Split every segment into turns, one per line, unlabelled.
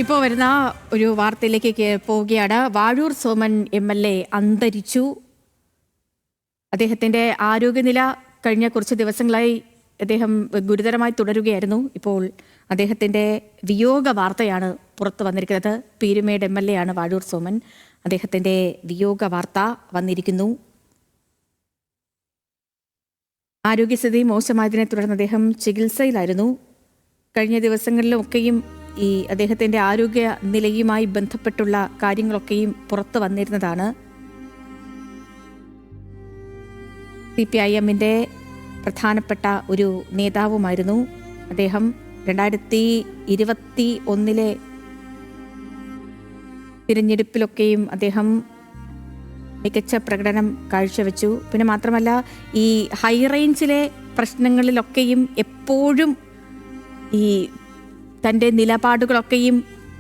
ഇപ്പോൾ വരുന്ന ഒരു വാർത്തയിലേക്ക് പോവുകയാണ്. വാഴൂർ സോമൻ MLA അന്തരിച്ചു. അദ്ദേഹത്തിന്റെ ആരോഗ്യനില കഴിഞ്ഞ കുറച്ച് ദിവസങ്ങളായി അദ്ദേഹം ഗുരുതരമായി തുടരുകയായിരുന്നു. ഇപ്പോൾ അദ്ദേഹത്തിന്റെ വിയോഗ വാർത്തയാണ് പുറത്തു വന്നിരിക്കുന്നത്. പീരുമേട് MLA ആണ് വാഴൂർ സോമൻ. അദ്ദേഹത്തിന്റെ വിയോഗ വാർത്ത വന്നിരിക്കുന്നു. ആരോഗ്യസ്ഥിതി മോശമായതിനെ തുടർന്ന് അദ്ദേഹം ചികിത്സയിലായിരുന്നു. കഴിഞ്ഞ ദിവസങ്ങളിലൊക്കെയും ഈ അദ്ദേഹത്തിന്റെ ആരോഗ്യ നിലയുമായി ബന്ധപ്പെട്ടുള്ള കാര്യങ്ങളൊക്കെയും പുറത്തു വന്നിരുന്നതാണ്. CPIMന്റെ പ്രധാനപ്പെട്ട ഒരു നേതാവുമായിരുന്നു അദ്ദേഹം. 2021 തിരഞ്ഞെടുപ്പിലൊക്കെയും അദ്ദേഹം മികച്ച പ്രകടനം കാഴ്ചവെച്ചു. പിന്നെ മാത്രമല്ല, ഈ ഹൈ റേഞ്ചിലെ പ്രശ്നങ്ങളിലൊക്കെയും എപ്പോഴും ഈ തൻ്റെ നിലപാടുകളൊക്കെയും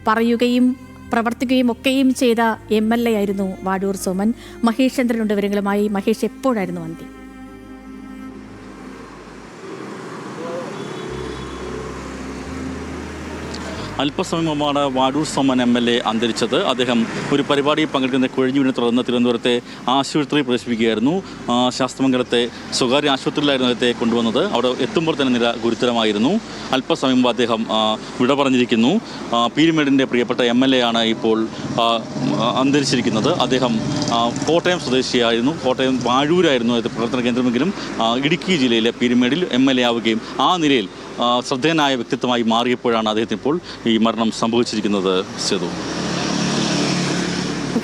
പറയുകയും പ്രവർത്തിക്കുകയും ഒക്കെയും ചെയ്ത MLA ആയിരുന്നു വാഴൂർ സോമൻ. മഹേഷ് ചന്ദ്രനുണ്ട് വിവരങ്ങളുമായി. മഹേഷ്, എപ്പോഴായിരുന്നു അന്ത്യം?
അല്പസമയം മുമ്പാണ് വാഴൂർ സോമൻ MLA അന്തരിച്ചത്. അദ്ദേഹം ഒരു പരിപാടിയിൽ പങ്കെടുക്കുന്ന കുഴഞ്ഞുവിനെ തുടർന്ന് തിരുവനന്തപുരത്തെ ആശുപത്രിയിൽ പ്രവേശിപ്പിക്കുകയായിരുന്നു. ശാസ്തമംഗലത്തെ സ്വകാര്യ ആശുപത്രിയിലായിരുന്നു അദ്ദേഹത്തെ കൊണ്ടുവന്നത്. അവിടെ എത്തുമ്പോൾ തന്നെ നില ഗുരുതരമായിരുന്നു. അല്പസമയം മുമ്പ് അദ്ദേഹം വിട പറഞ്ഞിരിക്കുന്നു. പീരുമേടിൻ്റെ പ്രിയപ്പെട്ട MLA ആണ് ഇപ്പോൾ അന്തരിച്ചിരിക്കുന്നത്. അദ്ദേഹം കോട്ടയം സ്വദേശിയായിരുന്നു. കോട്ടയം വാഴൂരായിരുന്നു പ്രവർത്തന കേന്ദ്രമെങ്കിലും ഇടുക്കി ജില്ലയിലെ പീരുമേടിൽ MLA ആവുകയും ആ നിലയിൽ ശ്രദ്ധേയനായ വ്യക്തിത്വമായി മാറിയപ്പോഴാണ് അദ്ദേഹത്തിന് ഇപ്പോൾ ഈ മരണം സംഭവിച്ചിരിക്കുന്നത്. സേതു,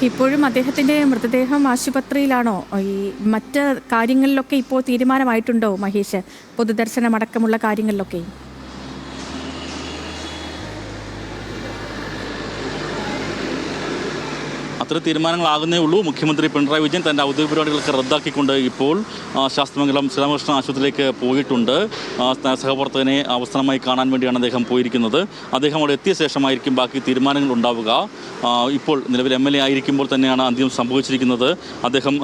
ഇപ്പോഴും അദ്ദേഹത്തിന്റെ മൃതദേഹം ആശുപത്രിയിലാണോ? ഈ മറ്റ് കാര്യങ്ങളിലൊക്കെ ഇപ്പോൾ തീരുമാനമായിട്ടുണ്ടോ മഹേഷ്? പൊതുദർശനമടക്കമുള്ള കാര്യങ്ങളിലൊക്കെ
അത്തരം തീരുമാനങ്ങളാകുന്നേ ഉള്ളൂ. മുഖ്യമന്ത്രി പിണറായി വിജയൻ തൻ്റെ ഔദ്യോഗിക പരിപാടികളൊക്കെ റദ്ദാക്കിക്കൊണ്ട് ഇപ്പോൾ ശാസ്തമംഗലം ശ്രീരാമകൃഷ്ണ ആശുപത്രിയിലേക്ക് പോയിട്ടുണ്ട്. സഹപ്രവർത്തകനെ അവസാനമായി കാണാൻ വേണ്ടിയാണ് അദ്ദേഹം പോയിരിക്കുന്നത്. അദ്ദേഹം അവിടെ എത്തിയ ശേഷമായിരിക്കും ബാക്കി തീരുമാനങ്ങൾ ഉണ്ടാവുക. ഇപ്പോൾ നിലവിൽ MLA ആയിരിക്കുമ്പോൾ തന്നെയാണ് അന്ത്യം സംഭവിച്ചിരിക്കുന്നത്. അദ്ദേഹം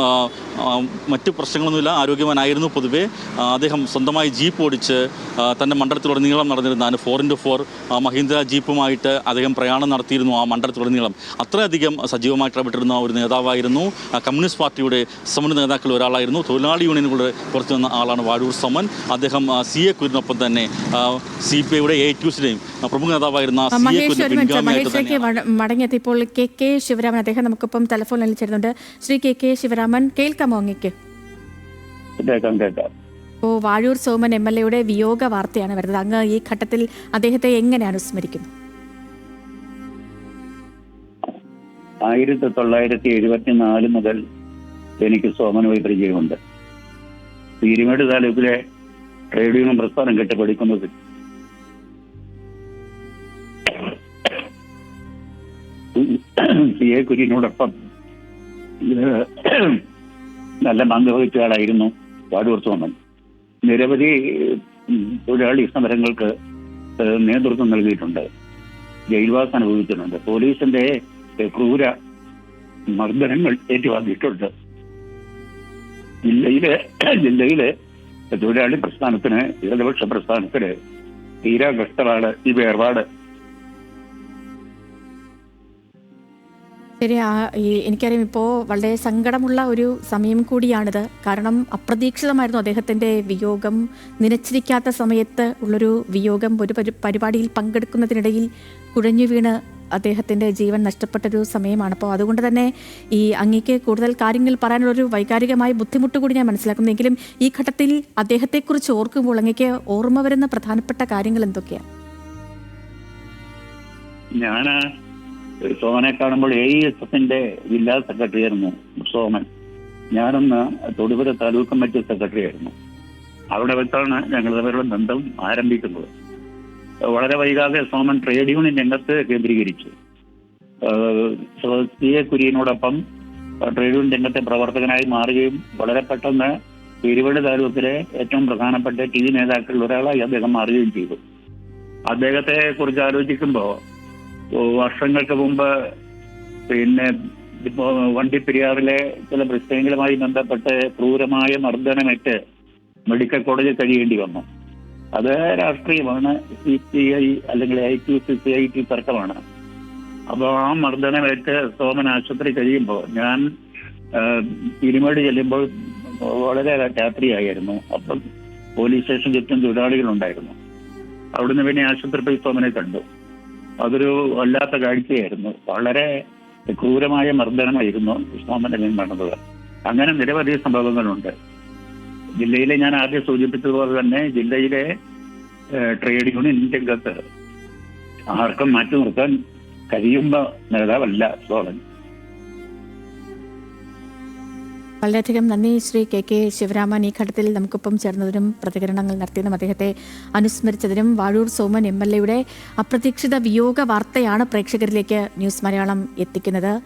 മറ്റ് പ്രശ്നങ്ങളൊന്നുമില്ല, ആരോഗ്യവാനായിരുന്നു. പൊതുവെ അദ്ദേഹം സ്വന്തമായി ജീപ്പ് ഓടിച്ച് തൻ്റെ മണ്ഡലത്തിലുടനീളം നടന്നിരുന്ന 4x4 മഹീന്ദ്ര ജീപ്പുമായിട്ട് അദ്ദേഹം പ്രയാണം നടത്തിയിരുന്നു. ആ മണ്ഡലത്തിലുടനീളം അത്രയധികം സജീവമായി ഇടപെട്ടിരുന്ന ഒരു നേതാവായിരുന്നു. കമ്മ്യൂണിസ്റ്റ് പാർട്ടിയുടെ സമുന്നത നേതാക്കളിൽ ഒരാളായിരുന്നു. തൊഴിലാളി യൂണിയനുകളുടെ പുറത്തു വന്ന ആളാണ് വാഴൂർ സോമൻ. അദ്ദേഹം CA കുര്യനൊപ്പം തന്നെ CPIയുടെ AITUസിലെയും പ്രമുഖ നേതാവായിരുന്ന
മഹേഷിലേക്ക് മടങ്ങിയെത്തിയപ്പോൾ KK ശിവരാമൻ അദ്ദേഹം നമുക്കിപ്പം ടെലിഫോണിൽ ചേരുന്നുണ്ട്. ശ്രീ KK ശിവരാമൻ, കേൾക്കാമോ അങ്ങേക്ക്? വാഴൂർ സോമൻ MLAയുടെ വിയോഗ വാർത്തയാണ് വരുന്നത്. അങ്ങ് ഈ ഘട്ടത്തിൽ അദ്ദേഹത്തെ എങ്ങനെ അനുസ്മരിക്കുന്നു?
1974 മുതൽ എനിക്ക് സോമനുമായി പരിചയമുണ്ട്. പീരുമേട് താലൂക്കിലെ ട്രേഡ് യൂണിയൻ പ്രസ്ഥാനം കെട്ടിപ്പടുക്കുന്നത് CA കുര്യനോടൊപ്പം നല്ല പങ്ക് വഹിച്ച ആളായിരുന്നു വാഴൂർ സോമൻ. നിരവധി തൊഴിലാളി സമരങ്ങൾക്ക് നേതൃത്വം നൽകിയിട്ടുണ്ട്. ജയിൽവാസം അനുഭവിച്ചിട്ടുണ്ട്. പോലീസിന്റെ ക്രൂര മർദ്ദനങ്ങൾ ഏറ്റുവാങ്ങിയിട്ടുണ്ട്. ജില്ലയിലെ തൊഴിലാളി പ്രസ്ഥാനത്തിന്, ഇടതുപക്ഷ പ്രസ്ഥാനത്തിന് തീരാ കഷ്ടമാണ് ഈ വേർപാട്.
ശരി, എനിക്കറിയാം ഇപ്പോൾ വളരെ സങ്കടമുള്ള ഒരു സമയം കൂടിയാണിത്. കാരണം അപ്രതീക്ഷിതമായിരുന്നു അദ്ദേഹത്തിൻ്റെ വിയോഗം. നനച്ചിരിക്കാത്ത സമയത്ത് ഉള്ളൊരു വിയോഗം. ഒരു പരിപാടിയിൽ പങ്കെടുക്കുന്നതിനിടയിൽ കുഴഞ്ഞു വീണ് അദ്ദേഹത്തിൻ്റെ ജീവൻ നഷ്ടപ്പെട്ടൊരു സമയമാണ്. അപ്പോൾ അതുകൊണ്ട് തന്നെ ഈ അങ്ങേക്ക് കൂടുതൽ കാര്യങ്ങൾ പറയാനുള്ളൊരു വൈകാരികമായ ബുദ്ധിമുട്ട് കൂടി ഞാൻ മനസ്സിലാക്കുന്നെങ്കിലും ഈ ഘട്ടത്തിൽ അദ്ദേഹത്തെക്കുറിച്ച് ഓർക്കുമ്പോൾ അങ്ങേക്ക് ഓർമ്മ വരുന്ന പ്രധാനപ്പെട്ട കാര്യങ്ങൾ എന്തൊക്കെയാണ്?
ഞാൻ സോമനെ കാണുമ്പോൾ AISFന്റെ ജില്ലാ സെക്രട്ടറി ആയിരുന്നു സോമൻ. ഞാനൊന്ന് തൊടുപുഴ താലൂക്ക് കമ്മിറ്റി സെക്രട്ടറി ആയിരുന്നു. അവിടെ വെച്ചാണ് ഞങ്ങൾ തമ്മിലുള്ള ബന്ധം ആരംഭിക്കുന്നത്. വളരെ വൈകാതെ സോമൻ ട്രേഡ് യൂണിയൻ രംഗത്ത് കേന്ദ്രീകരിച്ചു. CA കുര്യനോടൊപ്പം ട്രേഡ് യൂണിയൻ രംഗത്തെ പ്രവർത്തകനായി മാറുകയും വളരെ പെട്ടെന്ന് പീരുമേട് താലൂക്കിലെ ഏറ്റവും പ്രധാനപ്പെട്ട TV നേതാക്കളിൽ ഒരാളായി അദ്ദേഹം മാറുകയും ചെയ്തു. അദ്ദേഹത്തെ കുറിച്ച് ആലോചിക്കുമ്പോൾ വർഷങ്ങൾക്ക് മുമ്പ് വണ്ടിപ്പെരിയാറിലെ ചില പ്രശ്നങ്ങളുമായി ബന്ധപ്പെട്ട് ക്രൂരമായ മർദ്ദനമേറ്റ് മെഡിക്കൽ കോളേജിൽ കഴിയേണ്ടി വന്നു. അത് രാഷ്ട്രീയമാണ്. CPI അല്ലെങ്കിൽ AITU CIT തർക്കമാണ്. അപ്പോൾ ആ മർദ്ദനമേറ്റ് സോമൻ ആശുപത്രി കഴിയുമ്പോൾ ഞാൻ ഇരുമേട് ചെല്ലുമ്പോൾ വളരെ രാത്രിയായിരുന്നു. അപ്പം പോലീസ് സ്റ്റേഷൻ ചുറ്റും തൊഴിലാളികളുണ്ടായിരുന്നു. അവിടുന്ന് പിന്നെ ആശുപത്രി പോയി സോമനെ കണ്ടു. അതൊരു വല്ലാത്ത കാഴ്ചയായിരുന്നു. വളരെ ക്രൂരമായ മർദ്ദനമായിരുന്നു സോമന്റെ മേൽ നടന്നത്. അങ്ങനെ നിരവധി സംഭവങ്ങളുണ്ട്. ജില്ലയിലെ ഞാൻ ആദ്യം സൂചിപ്പിച്ചതുപോലെ തന്നെ ജില്ലയിലെ ട്രേഡ് യൂണിയൻ രംഗത്ത് ആർക്കും മാറ്റി നിർത്താൻ കഴിയുന്ന നേതാവല്ല സോമൻ.
വളരെയധികം നന്ദി ശ്രീ കെ ശിവരാമൻ. ഈ ഘട്ടത്തിൽ നമുക്കൊപ്പം ചേർന്നതിനും പ്രതികരണങ്ങൾ നടത്തിയതും അദ്ദേഹത്തെ അനുസ്മരിച്ചതിനും. വാഴൂർ സോമൻ MLA യുടെ അപ്രതീക്ഷിത വിയോഗ വാർത്തയാണ് പ്രേക്ഷകരിലേക്ക് ന്യൂസ് മലയാളം എത്തിക്കുന്നത്.